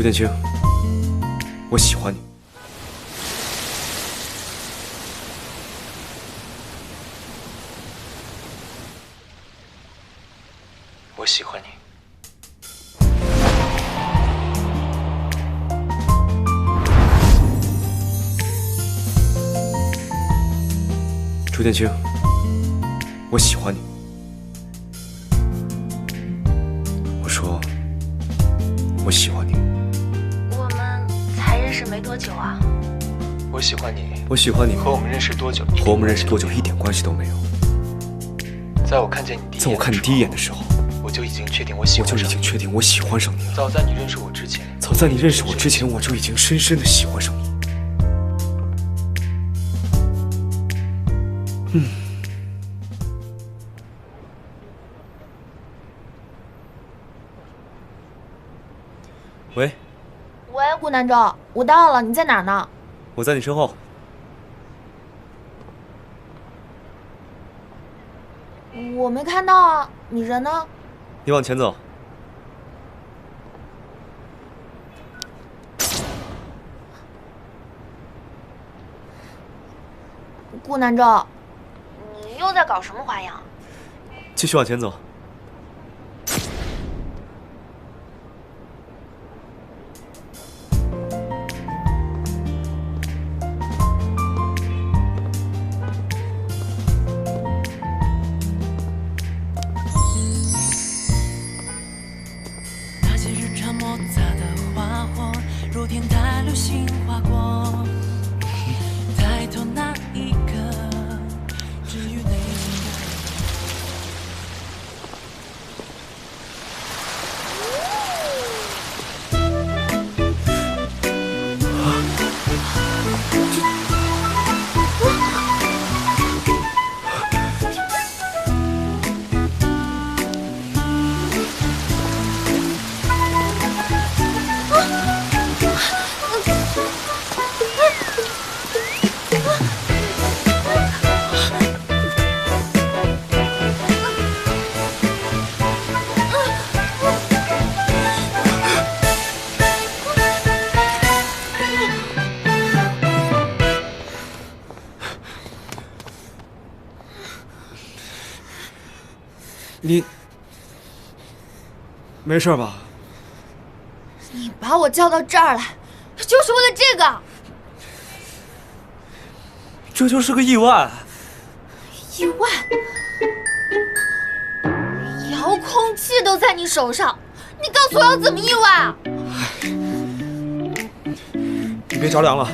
楚剑清，我喜欢你。我喜欢你。楚剑清，我喜欢你。我说，我喜欢你。我们才认识没多久啊。我喜欢你。我喜欢你。和我们认识多久？和我们认识多久一点关系都没有。在我看见你第一眼的时候，我就已经确定我喜欢上你了。早在你认识我之前，我就已经深深的喜欢上你。喂，顾南州，我到了，你在哪儿呢？我在你身后。我没看到啊，你人呢？你往前走。顾南州，你又在搞什么花样？继续往前走。那些日常摩擦的花火，如天台流星划过，抬头那一刻，治愈内心的。你没事吧？你把我叫到这儿来，就是为了这个？这就是个意外。意外？遥控器都在你手上，你告诉我要怎么意外啊？你别着凉了。